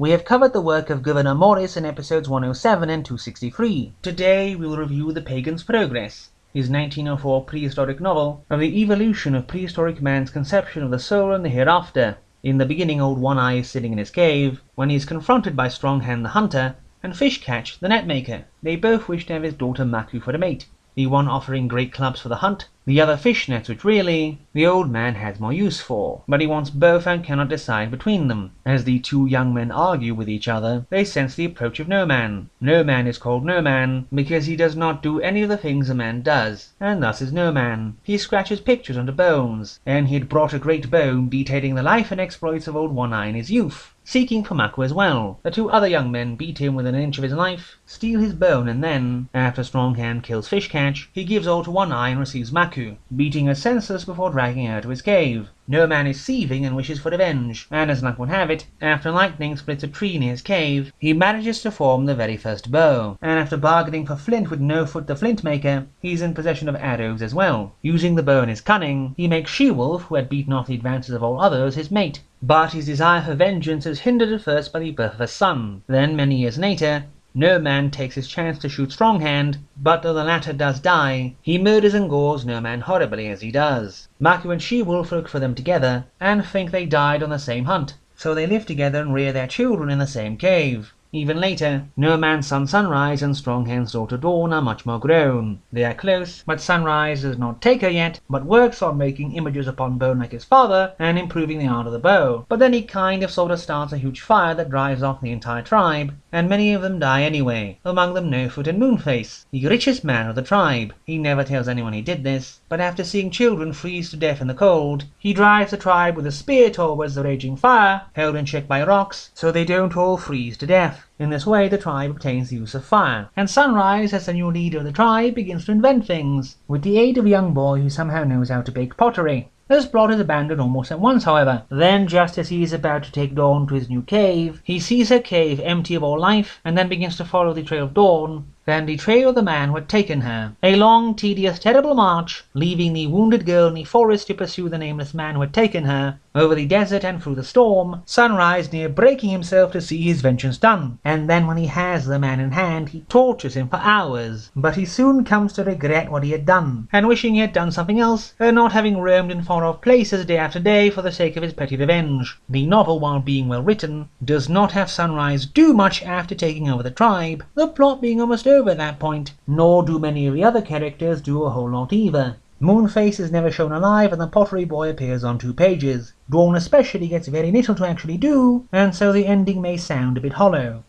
We have covered the work of Gouverneur Morris in episodes 107 and 263. Today we will review The Pagan's Progress, his 1904 prehistoric novel of the evolution of prehistoric man's conception of the soul and the hereafter. In the beginning, Old One-Eye is sitting in his cave, when he is confronted by Stronghand the hunter and Fishcatch the net-maker. They both wish to have his daughter Maku for a mate, the one offering great clubs for the hunt, the other fish nets, which really the old man has more use for. But he wants both and cannot decide between them. As the two young men argue with each other, they sense the approach of No Man. No Man is called No Man because he does not do any of the things a man does, and thus is No Man. He scratches pictures onto bones, and he had brought a great bone detailing the life and exploits of Old One-Eye in his youth, seeking for Maku as well. The two other young men beat him within an inch of his life, steal his bone, and then, after Stronghand kills Fishcatch, he gives Old One-Eye and receives Maku, beating her senseless before dragging her to his cave. No Man is seething and wishes for revenge, and as luck would have it, after lightning splits a tree near his cave, he manages to form the very first bow, and after bargaining for flint with No Foot the flint maker, he's in possession of arrows as well. Using the bow in his cunning, he makes She-Wolf, who had beaten off the advances of all others, his mate. But his desire for vengeance is hindered at first by the birth of a son. Then, many years later, No Man takes his chance to shoot Stronghand, but though the latter does die, he murders and gores No Man horribly as he does. Maku and She-Wolf look for them together, and think they died on the same hunt, so they live together and rear their children in the same cave. Even later, No Man's son Sunrise and Stronghand's daughter Dawn are much more grown. They are close, but Sunrise does not take her yet, but works on making images upon bone like his father and improving the art of the bow. But then he sort of starts a huge fire that drives off the entire tribe, and many of them die anyway, among them No Foot and Moonface, the richest man of the tribe. He never tells anyone he did this, but after seeing children freeze to death in the cold, he drives the tribe with a spear towards the raging fire, held in check by rocks, so they don't all freeze to death. In this way, the tribe obtains the use of fire, and Sunrise, as the new leader of the tribe, begins to invent things, with the aid of a young boy who somehow knows how to bake pottery. This plot is abandoned almost at once, however. Then, just as he is about to take Dawn to his new cave, he sees her cave empty of all life, and then begins to follow the trail of Dawn, then the trail of the man who had taken her. A long, tedious, terrible march, leaving the wounded girl in the forest to pursue the nameless man who had taken her, over the desert and through the storm, Sunrise near breaking himself to see his vengeance done. And then when he has the man in hand, he tortures him for hours. But he soon comes to regret what he had done, and wishing he had done something else, and not having roamed in far-off places day after day for the sake of his petty revenge. The novel, while being well written, does not have Sunrise do much after taking over the tribe, the plot being almost over at that point, nor do many of the other characters do a whole lot either. Moonface is never shown alive, and the pottery boy appears on 2 pages. Dawn especially gets very little to actually do, and so the ending may sound a bit hollow.